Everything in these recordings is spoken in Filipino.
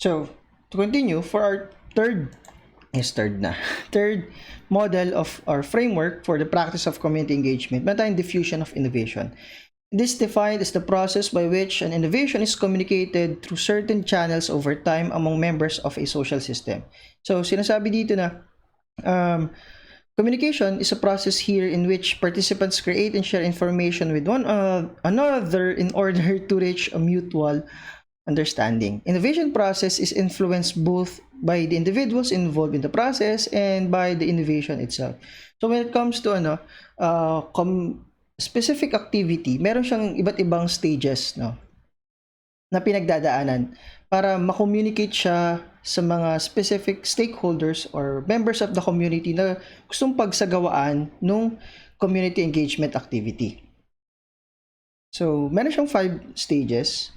So, to continue, for our third model of our framework for the practice of community engagement, meron tayong diffusion of innovation. This defined as the process by which an innovation is communicated through certain channels over time among members of a social system. So, sinasabi dito na communication is a process here in which participants create and share information with one another in order to reach a mutual understanding. Innovation process is influenced both by the individuals involved in the process and by the innovation itself. So when it comes to specific activity, meron siyang iba't ibang stages, no, na pinagdadaanan para ma-communicate siya sa mga specific stakeholders or members of the community na gustong pagsagawaan ng community engagement activity. So, meron siyang 5 stages.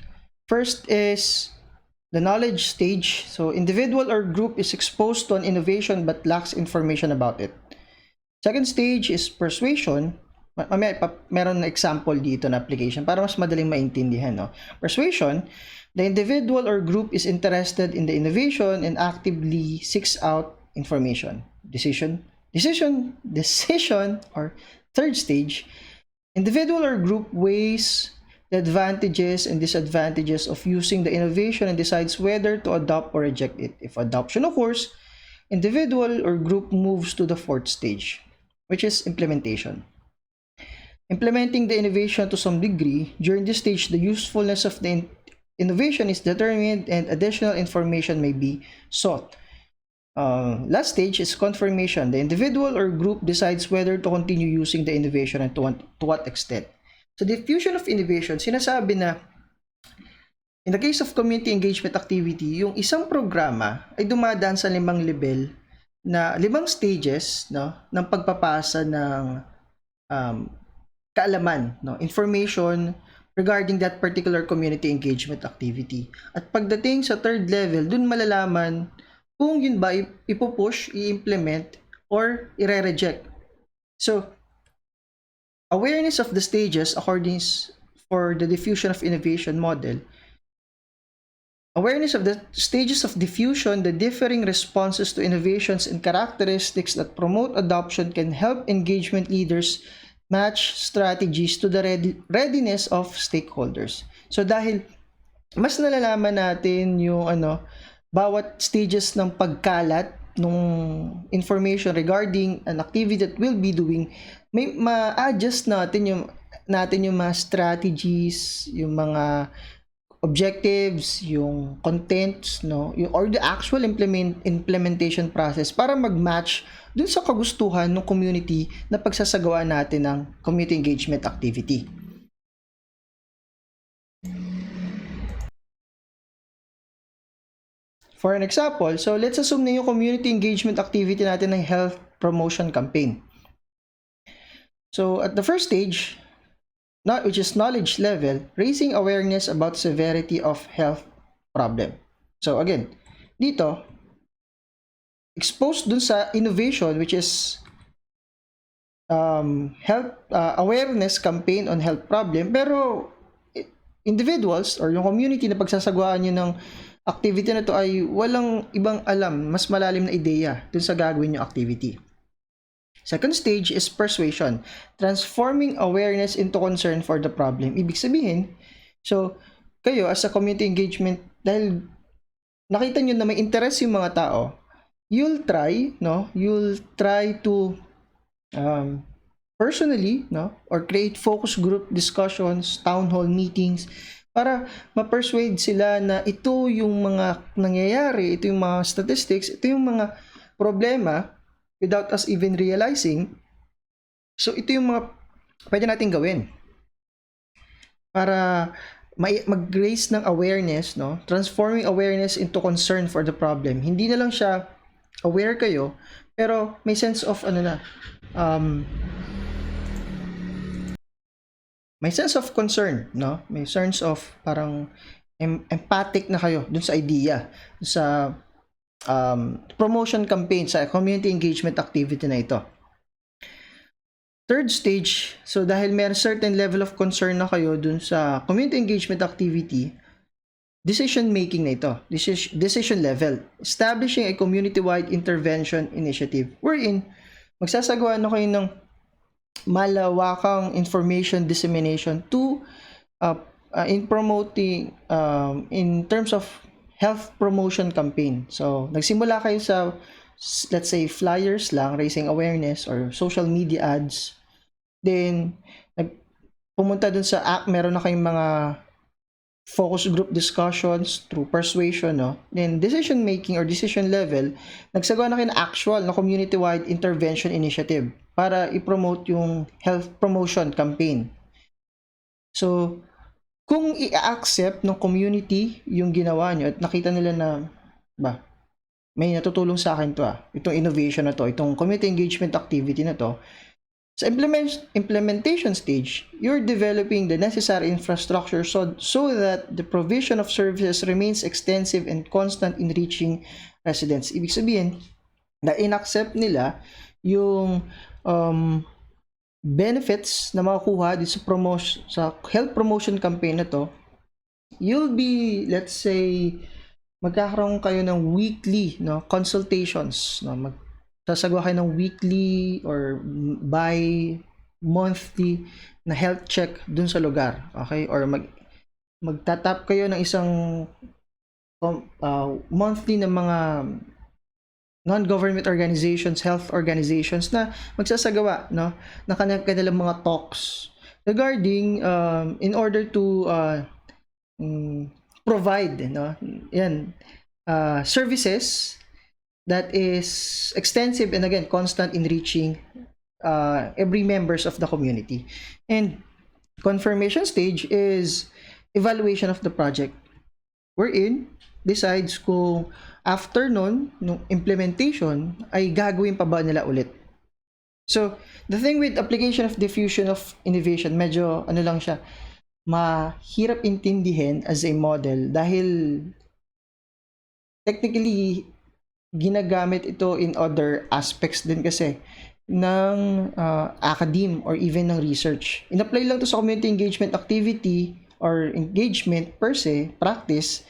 First is the knowledge stage. So, individual or group is exposed to an innovation but lacks information about it. Second stage is persuasion. Meron na example dito na application para mas madaling maintindihan. No? Persuasion, the individual or group is interested in the innovation and actively seeks out information. Decision, or third stage, individual or group weighs the advantages and disadvantages of using the innovation and decides whether to adopt or reject it. If adoption occurs, individual or group moves to the fourth stage, which is implementation. Implementing the innovation to some degree, during this stage, the usefulness of the innovation is determined and additional information may be sought. Last stage is confirmation. The individual or group decides whether to continue using the innovation and to what extent. So, diffusion of innovation, sinasabi na in the case of community engagement activity, yung isang programa ay dumadaan sa 5 level na 5 stages, no, ng pagpapasa ng kaalaman, no, information regarding that particular community engagement activity. At pagdating sa third level, dun malalaman kung yun ba ipupush, i-implement, or i-reject. So, awareness of the stages according for the diffusion of innovation model. Awareness of the stages of diffusion, the differing responses to innovations and characteristics that promote adoption can help engagement leaders match strategies to the readiness of stakeholders. So dahil mas nalalaman natin yung bawat stages ng pagkalat ng information regarding an activity that we'll be doing, may ma-adjust natin yung mga strategies, yung mga objectives, yung contents, no, or the actual implementation process para mag-match dun sa kagustuhan ng community na pagsasagawa natin ng community engagement activity. For an example, so let's assume na yung community engagement activity natin ng health promotion campaign. So at the first stage, which is knowledge level, raising awareness about severity of health problem. So again, dito, exposed dun sa innovation, which is health awareness campaign on health problem, pero individuals or yung community na pagsasagawaan nyo ng activity na to ay walang ibang alam, mas malalim na ideya dun sa gagawin yung activity. Second stage is persuasion, transforming awareness into concern for the problem. Ibig sabihin, so kayo as a community engagement, dahil nakita nyo na may interest yung mga tao, you'll try to personally, no, or create focus group discussions, town hall meetings, para ma-persuade sila na ito yung mga nangyayari, ito yung mga statistics, ito yung mga problema without us even realizing. So, ito yung mga pwede natin gawin para mag-raise ng awareness, no? Transforming awareness into concern for the problem. Hindi na lang siya aware kayo, pero may sense of may sense of concern, no? May sense of parang empathic na kayo dun sa idea, sa promotion campaign, sa community engagement activity na ito. Third stage, so dahil may certain level of concern na kayo dun sa community engagement activity, decision making na ito, decision level, establishing a community-wide intervention initiative wherein magsasagawa na kayo ng malawakang information dissemination to in promoting in terms of health promotion campaign. So nagsimula kayo sa, let's say, flyers lang, raising awareness or social media ads, then pumunta dun sa app, meron na kayong mga focus group discussions through persuasion, no? Then decision making or decision level, nagsagawa na kayo ng actual na community-wide intervention initiative para i-promote yung health promotion campaign. So, kung i-accept ng community yung ginawa nyo at nakita nila na, may natutulong sa akin to, itong innovation na to, itong community engagement activity na to, sa implementation stage, you're developing the necessary infrastructure so that the provision of services remains extensive and constant in reaching residents. Ibig sabihin, na in-accept nila yung benefits na makukuha dito sa health promotion campaign na to. You'll be, let's say, magkakaroon kayo ng weekly, no, consultations, no, sasagawa kayo ng weekly or bi-monthly na health check dun sa lugar, okay? Or magtatap kayo ng isang monthly na mga non-government organizations, health organizations na magsasagawa, no, ng kanilang mga talks regarding in order to provide, no, yan, services that is extensive and again constant in reaching every members of the community. And confirmation stage is evaluation of the project, wherein decides kung after nun nung implementation ay gagawin pa ba nila ulit. So the thing with application of diffusion of innovation, medyo ano lang siya, mahirap intindihin as a model dahil technically ginagamit ito in other aspects din kasi ng academe or even ng research. In-apply lang to sa community engagement activity or engagement per se, practice,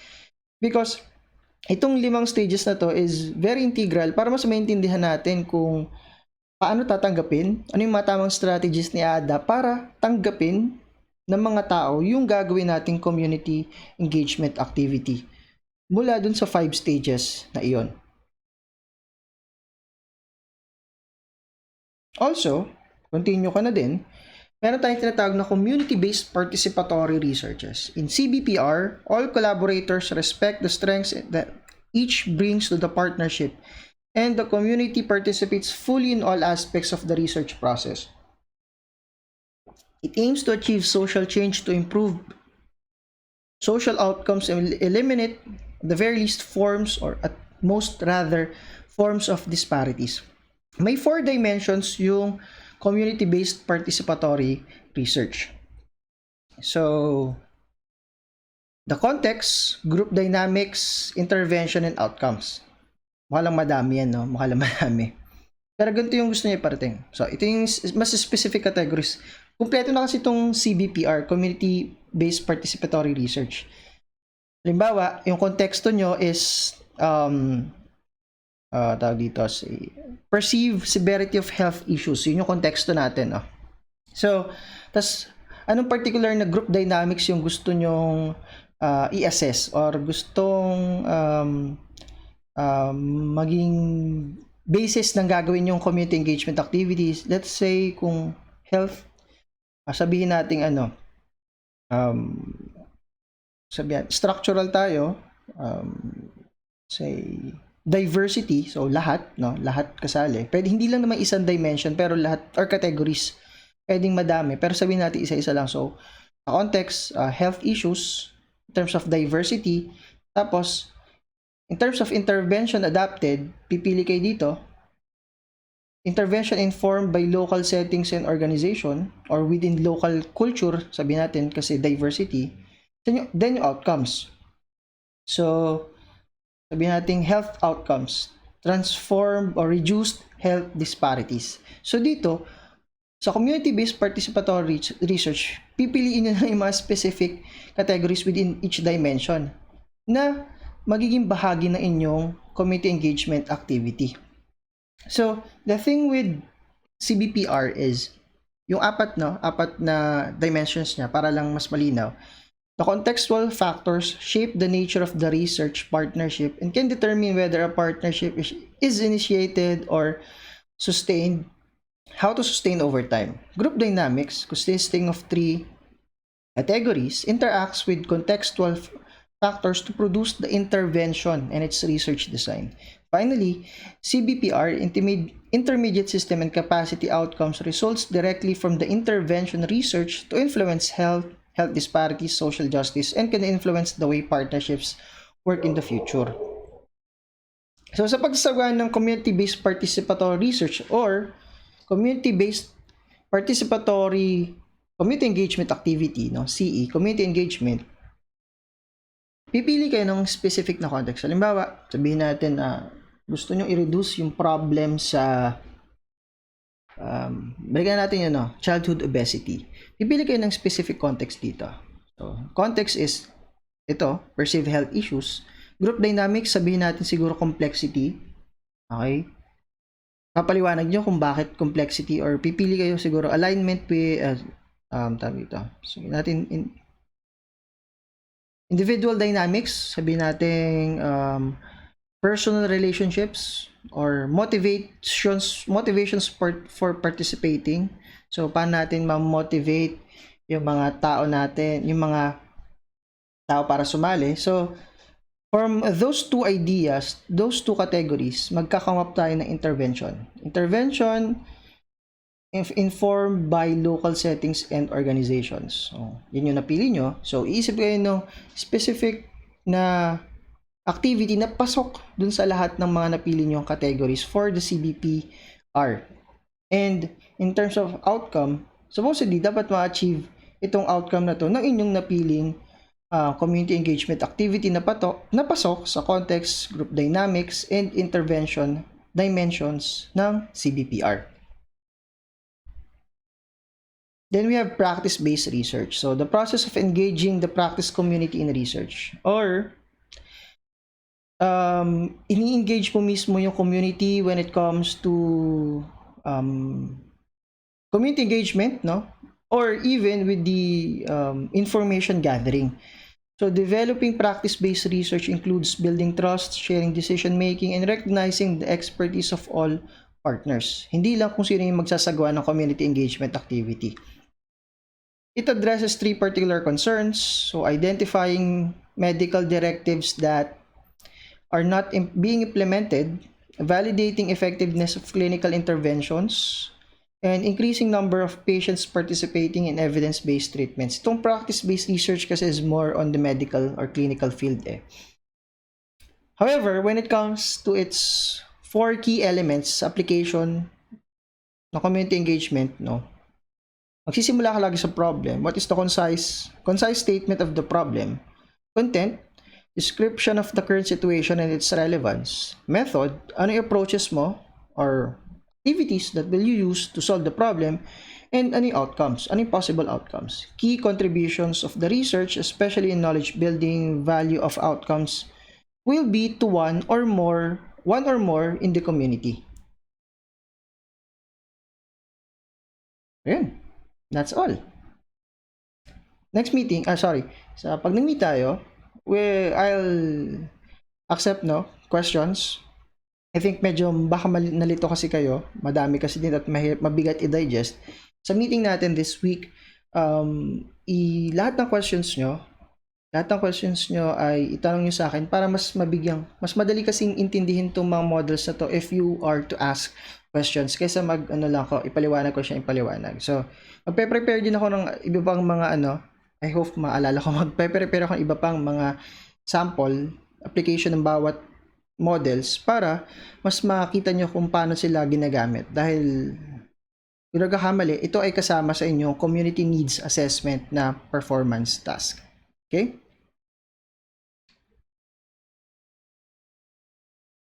because itong 5 stages na to is very integral para mas maintindihan natin kung paano tatanggapin, ano yung mga tamang strategies ni ADA para tanggapin ng mga tao yung gagawin nating community engagement activity mula dun sa 5 stages na iyon. Also, continue ka na din, meron tayong tinatawag na community-based participatory researches. In CBPR, all collaborators respect the strengths that each brings to the partnership, and the community participates fully in all aspects of the research process. It aims to achieve social change to improve social outcomes and eliminate at the very least forms, or at most rather, forms of disparities. May 4 dimensions yung community-based participatory research. So, the context, group dynamics, intervention, and outcomes. Mukha lang madami yan, no? Mukha lang madami. Pero ganito yung gusto niya iparating. So, ito yung mas specific categories. Kumpleto na kasi itong CBPR, Community-Based Participatory Research. Halimbawa, yung konteksto nyo is tawag dito, perceived severity of health issues. Yun yung konteksto natin. So, tas anong particular na group dynamics yung gusto nyong i-assess or gustong maging basis ng gagawin yung community engagement activities? Let's say kung health, sabihin natin sabihin structural tayo, say diversity, so lahat, no, lahat kasali. Pwede hindi lang naman isang dimension, pero lahat, or categories, pwedeng madami, pero sabihin natin isa-isa lang. So context, health issues in terms of diversity. Tapos in terms of intervention adapted, pipili kayo dito, intervention informed by local settings and organization or within local culture, sabihin natin kasi diversity. Then yung outcomes. So sabihin natin health outcomes, transform or reduced health disparities. So dito, sa community-based participatory research, pipiliin nyo na yung mga specific categories within each dimension. na magiging bahagi ng inyong community engagement activity. So, the thing with CBPR is yung apat na dimensions niya para lang mas malinaw. The contextual factors shape the nature of the research partnership and can determine whether a partnership is initiated or sustained, how to sustain over time. Group dynamics, consisting of 3 categories, interacts with contextual factors to produce the intervention and its research design. Finally, CBPR, intermediate system and capacity outcomes, results directly from the intervention research to influence health disparities, social justice, and can influence the way partnerships work in the future. So sa pagsasagawa ng community-based participatory research or community-based participatory community engagement activity, CE, community engagement, pipili kayo ng specific na context. Halimbawa, sabihin natin na gusto nyo i-reduce yung problem sa balikan natin yun, childhood obesity. Pipili kayo ng specific context dito. So, context is ito, perceived health issues. Group dynamics, sabihin natin siguro complexity. Okay? Papaliwanag nyo kung bakit complexity, or pipili kayo siguro alignment with tawag ito. Sabihin natin individual dynamics, sabihin natin personal relationships or motivations for participating. So, paano natin ma-motivate yung mga tao natin, yung mga tao para sumali. So, from those two ideas, those two categories, magkakamap tayo ng intervention. Intervention informed by local settings and organizations. So, yun yung napili nyo. So, iisip kayo ng specific na activity na pasok dun sa lahat ng mga napili nyong categories for the CBPR. And in terms of outcome, supposedly dapat ma-achieve itong outcome na to ng inyong napiling community engagement activity na pasok sa context, group dynamics, and intervention dimensions ng CBPR. Then we have practice-based research. So the process of engaging the practice community in research, or ini-engage mo mismo yung community when it comes to community engagement, or even with the information gathering. So developing practice-based research includes building trust, sharing decision-making, and recognizing the expertise of all partners. Hindi lang kung sino yung magsasagawa ng community engagement activity. It addresses 3 particular concerns. So identifying medical directives that are not being implemented, validating effectiveness of clinical interventions, and increasing number of patients participating in evidence-based treatments. Itong practice-based research kasi is more on the medical or clinical field. However, when it comes to its 4 key elements, application ng community engagement, magsisimula ka lagi sa problem. What is the concise statement of the problem? Content, description of the current situation and its relevance. Method, ano yung approaches mo or activities that will you use to solve the problem, and ano yung outcomes, ano yung possible outcomes. Key contributions of the research, especially in knowledge building, value of outcomes, will be to one or more in the community. Ayan. That's all. Next meeting, sa pag nag-meet tayo, I'll accept questions. I think medyo baka nalito kasi kayo. Madami kasi din at mabigat i-digest. Sa meeting natin this week, lahat ng questions nyo ay itanong nyo sa akin para mas madali kasing intindihin itong mga models na to if you are to ask questions kaysa ipaliwanag ko siya. So, magpe-prepare din ako ng iba pang mga I hope maalala ko, magpe-prepare ako ng iba pang mga sample application ng bawat models para mas makita nyo kung paano sila ginagamit. Dahil kung nagkakamali, ito ay kasama sa inyong community needs assessment na performance task. Okay?